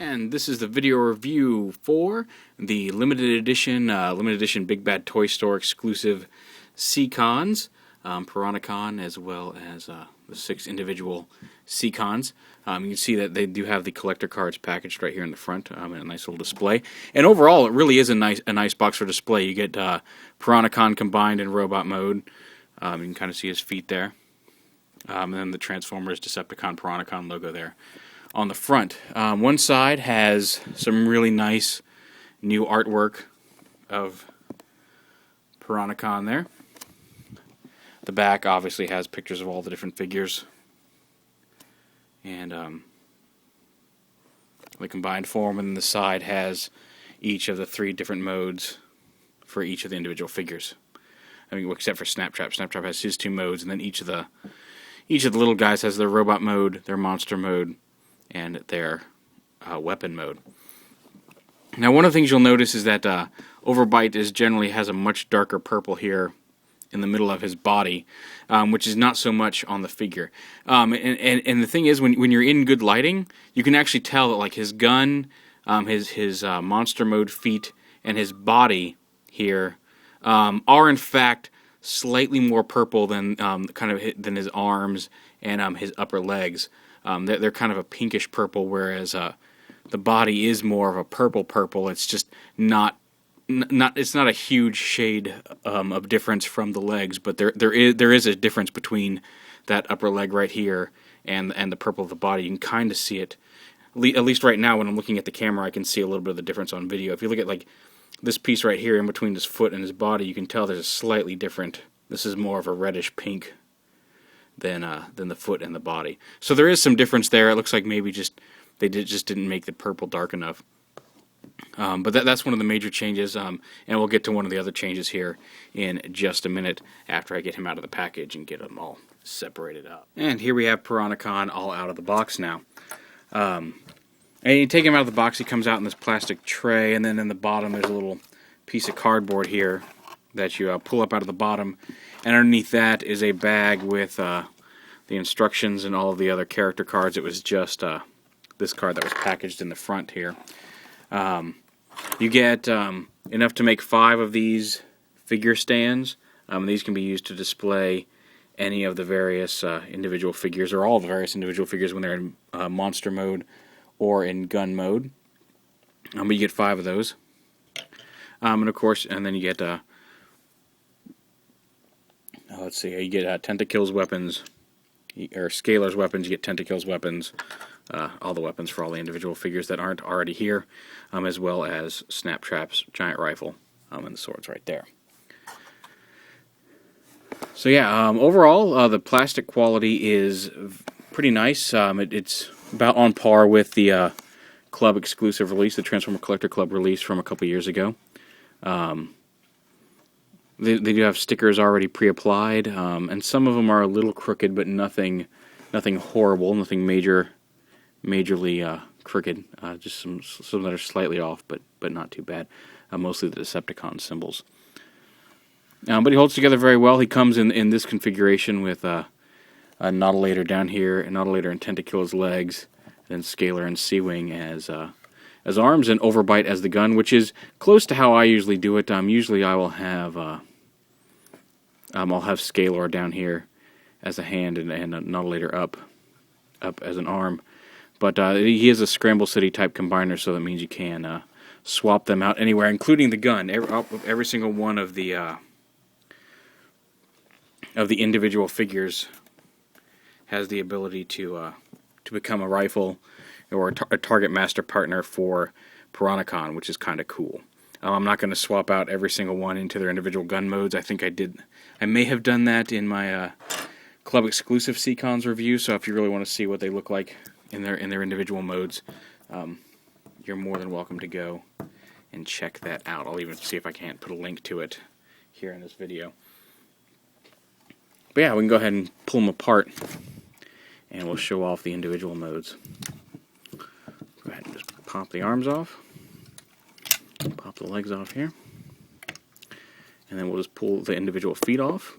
And this is the video review for the limited edition Big Bad Toy Store exclusive Seacons, Piranha-Con, as well as the 6 individual Seacons. You can see that they do have the collector cards packaged right here in the front, in a nice little display. And overall, it really is a nice box for display. You get Piranha-Con combined in robot mode. You can kind of see his feet there. And then the Transformers, Decepticon, Piranha-Con logo there on the front. One side has some really nice new artwork of Piranha-Con there. The back obviously has pictures of all the different figures. And the combined form, and the side has each of the 3 different modes for each of the individual figures. I mean, except for Snaptrap. Snaptrap has his 2 modes, and then each of the little guys has their robot mode, their monster mode, and their weapon mode. Now, one of the things you'll notice is that Overbite generally has a much darker purple here in the middle of his body, which is not so much on the figure. And the thing is, when you're in good lighting, you can actually tell that like his gun, his monster mode feet, and his body here are in fact slightly more purple than than his arms and his upper legs. They're kind of a pinkish purple, whereas the body is more of a purple. It's just it's not a huge shade of difference from the legs, but there is a difference between that upper leg right here and the purple of the body. You can kind of see it. At least right now, when I'm looking at the camera, I can see a little bit of the difference on video. If you look at like this piece right here in between his foot and his body, you can tell there's a slightly different. This is more of a reddish pink than the foot and the body. So there is some difference there. It looks like maybe they just didn't make the purple dark enough. But that's one of the major changes, and we'll get to one of the other changes here in just a minute after I get him out of the package and get them all separated out. And here we have Piranha-Con all out of the box now. And you take him out of the box, he comes out in this plastic tray, and then in the bottom there's a little piece of cardboard here that you pull up out of the bottom, and underneath that is a bag with the instructions and all of the other character cards. It was just this card that was packaged in the front here. You get enough to make 5 of these figure stands. These can be used to display any of the various individual figures, or all of the various individual figures when they're in monster mode or in gun mode. But you get 5 of those. And of course, and then you get let's see, you get Tentacles weapons, or Scalar's weapons. You get Tentacles weapons, all the weapons for all the individual figures that aren't already here, as well as Snaptrap's giant rifle, and the swords right there. So yeah, overall, the plastic quality is pretty nice. It's about on par with the Club exclusive release, the Transformer Collector Club release from a couple years ago. They do have stickers already pre-applied, and some of them are a little crooked, but nothing horrible, nothing majorly crooked. Just some that are slightly off, but not too bad. Mostly the Decepticon symbols. But he holds together very well. He comes in this configuration with a Nautilator down here, a Nautilator and Tentacles legs, and then Scalar and Seawing as arms, and Overbite as the gun, which is close to how I usually do it. Usually I will have I'll have Scalar down here as a hand and a Nautilator up as an arm. But he is a Scramble City type combiner, so that means you can swap them out anywhere, including the gun. Every single one of the individual figures has the ability to become a rifle or a target master partner for Piranha-Con, which is kind of cool. I'm not going to swap out every single one into their individual gun modes. I think I may have done that in my Club exclusive Seacons review. So if you really want to see what they look like in their individual modes, you're more than welcome to go and check that out. I'll even see if I can't put a link to it here in this video. But yeah, we can go ahead and pull them apart, and we'll show off the individual modes. Go ahead and just pop the arms off, pop the legs off here, and then we'll just pull the individual feet off.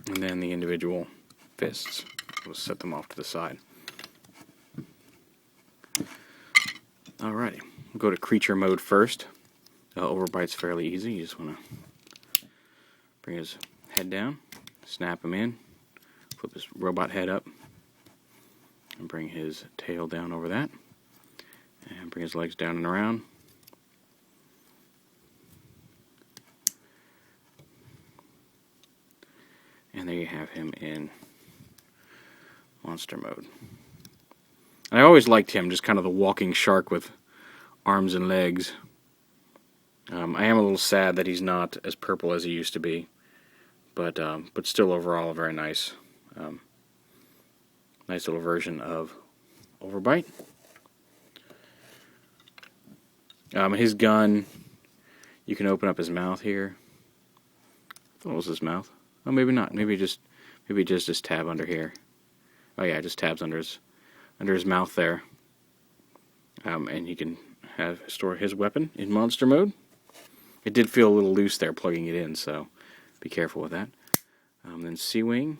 And then the individual fists. We'll set them off to the side. Alrighty, we'll go to creature mode first. Overbite's fairly easy. You just want to bring his head down, snap him in, flip his robot head up, and bring his tail down over that, and bring his legs down and around. And there you have him in monster mode. I always liked him, just kind of the walking shark with arms and legs. I am a little sad that he's not as purple as he used to be, but still overall a very nice, nice little version of Overbite. His gun, you can open up his mouth here. I thought it was his mouth. Oh, maybe not. Maybe just this tab under here. Oh yeah, just tabs under his mouth there. And you can store his weapon in monster mode. It did feel a little loose there plugging it in, so be careful with that. Then C-Wing.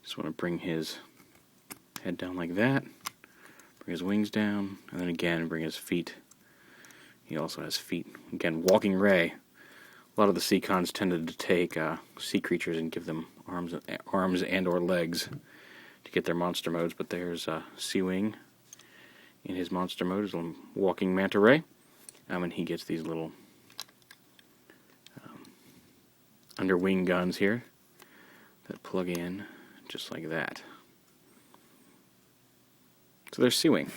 Just want to bring his head down like that. Bring his wings down, and then again bring his feet. He also has feet. Again, Walking Ray. A lot of the Seacons tended to take sea creatures and give them arms and or legs to get their monster modes, but there's C-Wing in his monster mode, his little walking manta ray. And he gets these little underwing guns here that plug in just like that. So there's C-Wing.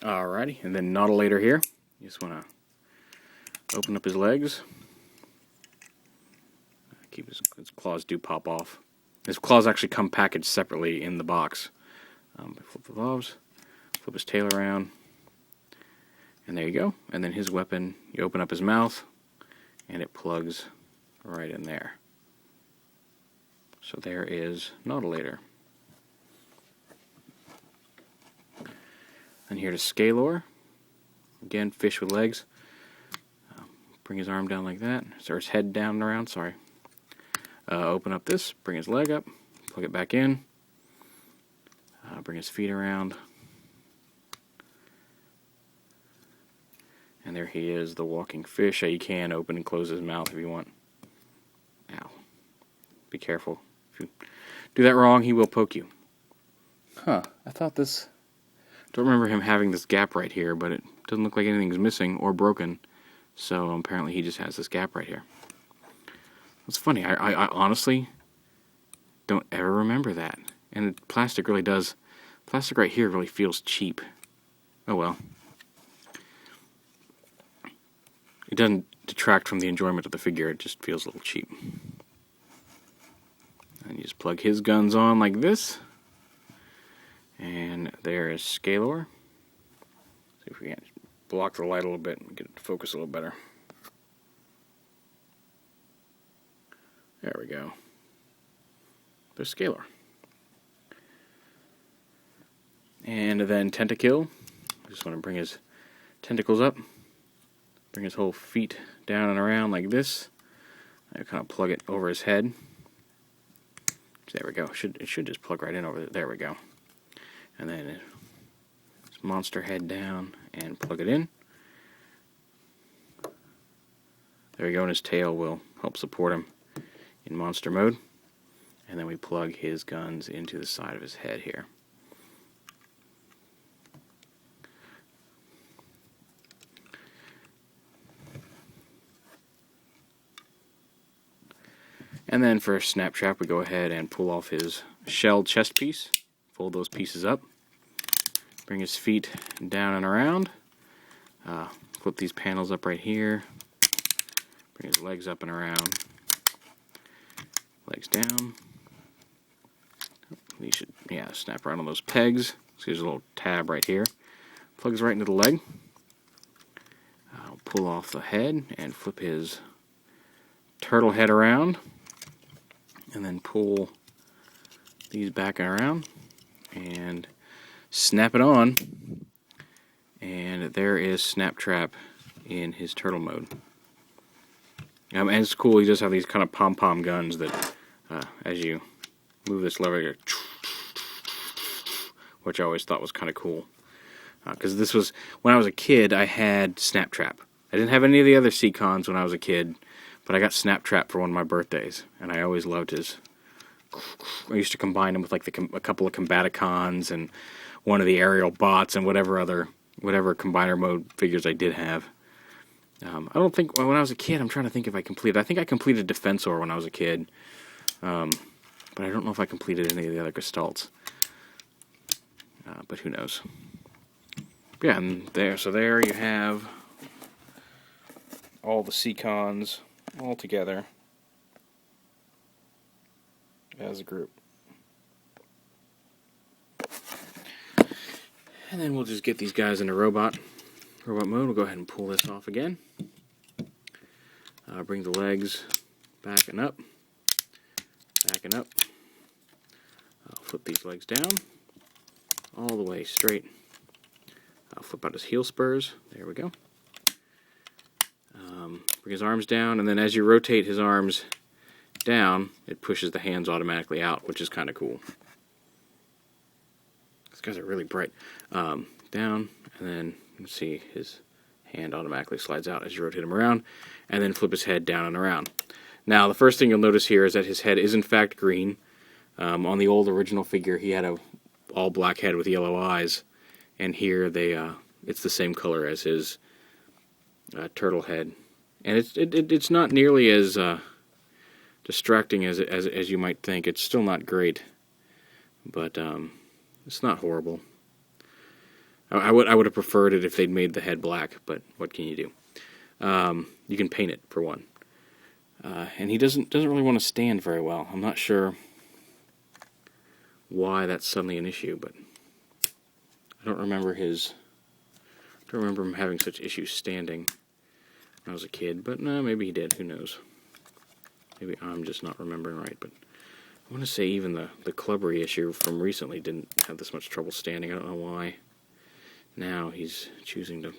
Alrighty, and then Nautilator here. You just want to open up his legs. Keep his claws do pop off. His claws actually come packaged separately in the box. Flip the valves, flip his tail around, and there you go. And then his weapon, you open up his mouth, and it plugs right in there. So there is Nautilator. And here to Scalor. Again, fish with legs. Bring his arm down like that, or his head down and around, sorry. Open up this, bring his leg up, plug it back in. Bring his feet around. And there he is, the walking fish. You can open and close his mouth if you want. Ow. Be careful. If you do that wrong, he will poke you. Huh, I thought this... Don't remember him having this gap right here, but it doesn't look like anything's missing or broken. So apparently he just has this gap right here. It's funny, I honestly don't ever remember that. And the plastic really does... Plastic right here really feels cheap. Oh well. It doesn't detract from the enjoyment of the figure, it just feels a little cheap. And you just plug his guns on like this. And there is Scalor. See if we can block the light a little bit and get it to focus a little better. There we go. There's Scalor. And then Tentakill. Just want to bring his tentacles up. Bring his whole feet down and around like this. I kind of plug it over his head. There we go. It should just plug right in over there. There we go. And then his monster head down and plug it in. There we go, and his tail will help support him in monster mode. And then we plug his guns into the side of his head here. And then for Snaptrap, we go ahead and pull off his shell chest piece. Fold those pieces up. Bring his feet down and around. Flip these panels up right here. Bring his legs up and around. Legs down. These should, snap right on those pegs. So there's a little tab right here. Plugs right into the leg. Pull off the head and flip his turtle head around. And then pull these back and around. And snap it on. And there is Snaptrap in his turtle mode. And it's cool, he does have these kind of pom-pom guns that as you move this lever, you go, which I always thought was kind of cool. Because this was, when I was a kid, I had Snaptrap. I didn't have any of the other Seacons when I was a kid, but I got Snaptrap for one of my birthdays, and I always loved his. I used to combine him with like a couple of Combaticons and one of the aerial bots and whatever combiner mode figures I did have. I don't think, when I was a kid, I'm trying to think if I completed. I think I completed Defensor when I was a kid, but I don't know if I completed any of the other Gestalts. But who knows? Yeah, and there you have all the Seacons all together as a group. And then we'll just get these guys into robot mode. We'll go ahead and pull this off again. Bring the legs back and up. I'll flip these legs down all the way straight. I'll flip out his heel spurs. There we go. Bring his arms down, and then as you rotate his arms down, it pushes the hands automatically out, which is kind of cool. These guys are really bright. Down, and then you can see his hand automatically slides out as you rotate him around, and then flip his head down and around. Now, the first thing you'll notice here is that his head is in fact green. On the old original figure, he had a all black head with yellow eyes, and here it's the same color as his turtle head, and it's not nearly as distracting as you might think. It's still not great, but it's not horrible. I would have preferred it if they'd made the head black, but what can you do? You can paint it for one, and he doesn't really want to stand very well. I'm not sure why that's suddenly an issue, but I don't remember him having such issues standing when I was a kid, but no, maybe he did. Who knows? Maybe I'm just not remembering right, but I want to say even the Clubbery issue from recently didn't have this much trouble standing. I don't know why now he's choosing to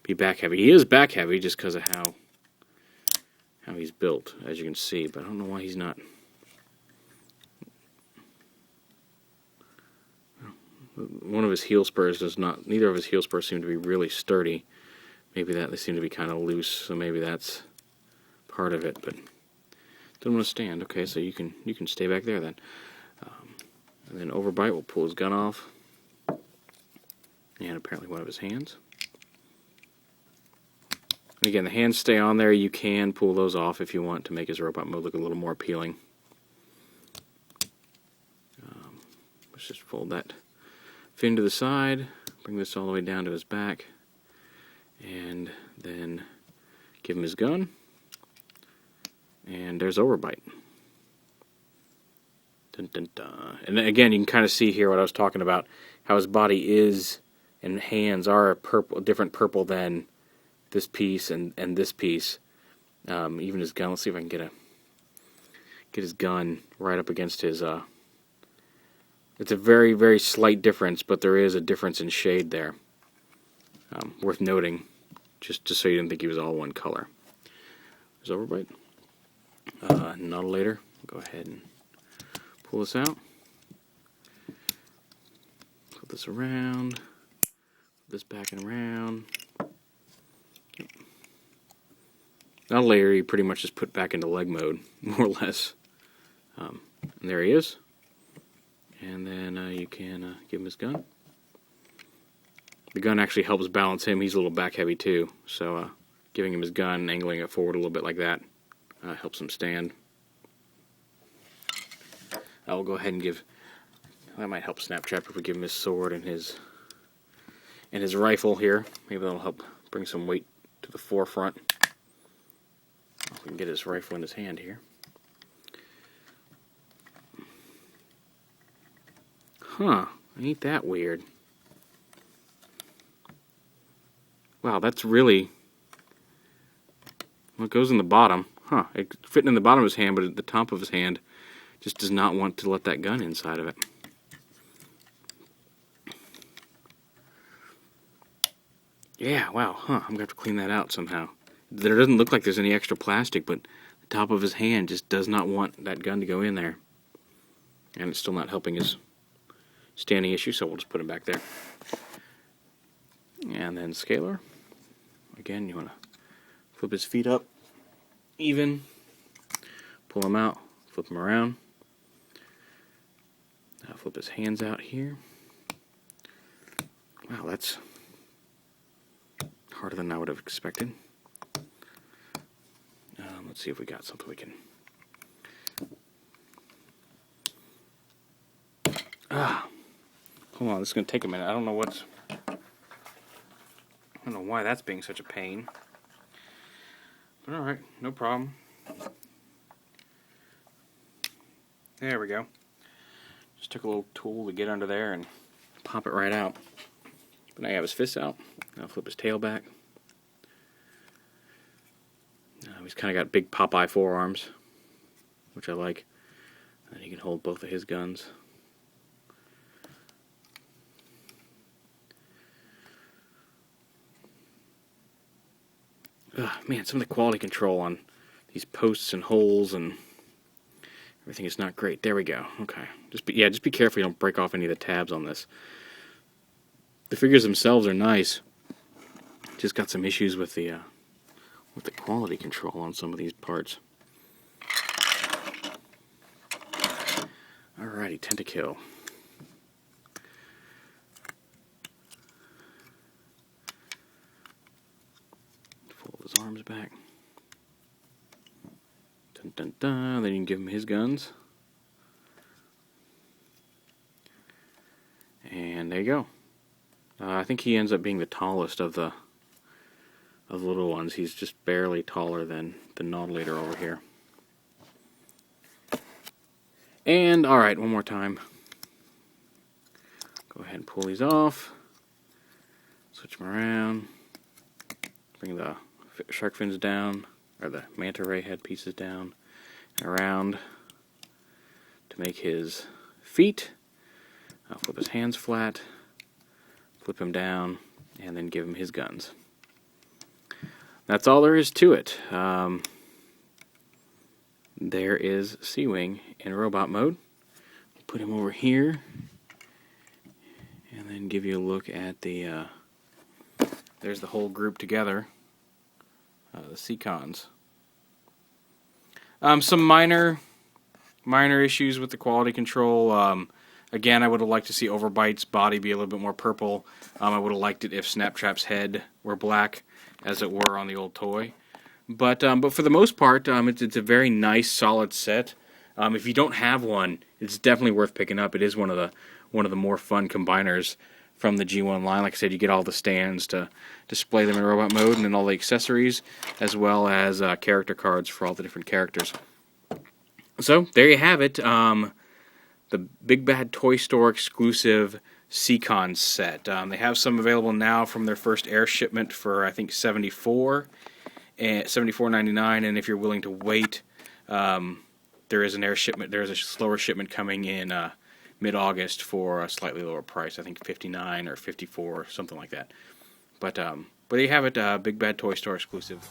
be back heavy. He is back heavy just because of how he's built, as you can see, but I don't know why he's not. One of his heel spurs neither of his heel spurs seem to be really sturdy. Maybe they seem to be kind of loose, so maybe that's part of it, but don't want to stand. Okay, so you can stay back there then. And then Overbite will pull his gun off, and apparently one of his hands. And again, the hands stay on there. You can pull those off if you want to make his robot mode look a little more appealing. Let's just fold that fin to the side, bring this all the way down to his back, and then give him his gun. And there's Overbite. Dun, dun, dun. And again, you can kind of see here what I was talking about, how his body is and hands are a different purple than this piece and this piece. Even his gun. Let's see if I can get his gun right up against his. It's a very, very slight difference, but there is a difference in shade there. Worth noting, just so you didn't think he was all one color. There's Overbite. Nautilator. Go ahead and pull this out. Put this around. Put this back and around. Yep. Nautilator you pretty much just put back into leg mode, more or less. And there he is. And then you can give him his gun. The gun actually helps balance him. He's a little back heavy too, so giving him his gun, angling it forward a little bit like that, helps him stand. I'll go ahead and that might help Snaptrap if we give him his sword and his rifle here. Maybe that'll help bring some weight to the forefront. We can get his rifle in his hand here. Huh, ain't that weird. Wow, that's really... Well, it goes in the bottom. Huh, it's fitting in the bottom of his hand, but at the top of his hand just does not want to let that gun inside of it. Yeah, wow, huh, I'm going to have to clean that out somehow. There doesn't look like there's any extra plastic, but top of his hand just does not want that gun to go in there. And it's still not helping his standing issue, so we'll just put him back there. And then Scalar. Again, you want to flip his feet up even, pull him out, flip him around. Now flip his hands out here. Wow, that's harder than I would have expected. Let's see if we got something we can... Hold on, this is going to take a minute. I don't know why that's being such a pain. But alright, no problem. There we go. Just took a little tool to get under there and pop it right out. But now you have his fists out. Now flip his tail back. He's kind of got big Popeye forearms, which I like. And he can hold both of his guns. Man, some of the quality control on these posts and holes and everything is not great. There we go. Okay, just be careful you don't break off any of the tabs on this. The figures themselves are nice. Just got some issues with the quality control on some of these parts. Alrighty, Tentakill. Fold his arms back. Dun dun dun. Then you can give him his guns. And there you go. I think he ends up being the tallest of the little ones. He's just barely taller than the Nautilator over here. And, alright, one more time. Go ahead and pull these off. Switch them around. Bring the shark fins down, or the manta ray head pieces down and around to make his feet. I'll flip his hands flat, flip him down, and then give him his guns. That's all there is to it. There is Seawing in robot mode. Put him over here, and then give you a look at the... there's the whole group together, the Seacons. Some minor issues with the quality control. Again, I would have liked to see Overbite's body be a little bit more purple. I would have liked it if Snaptrap's head were black, as it were on the old toy. But for the most part, it's a very nice, solid set. If you don't have one, it's definitely worth picking up. It is one of the more fun combiners from the G1 line. Like I said, you get all the stands to display them in robot mode, and then all the accessories, as well as character cards for all the different characters. So there you have it. The Big Bad Toy Store exclusive Seacon set. They have some available now from their first air shipment for I think $74.99, and if you're willing to wait, there is an air shipment. There is a slower shipment coming in mid-August for a slightly lower price. I think $59 or $54, something like that. But there you have it. Big Bad Toy Store exclusive.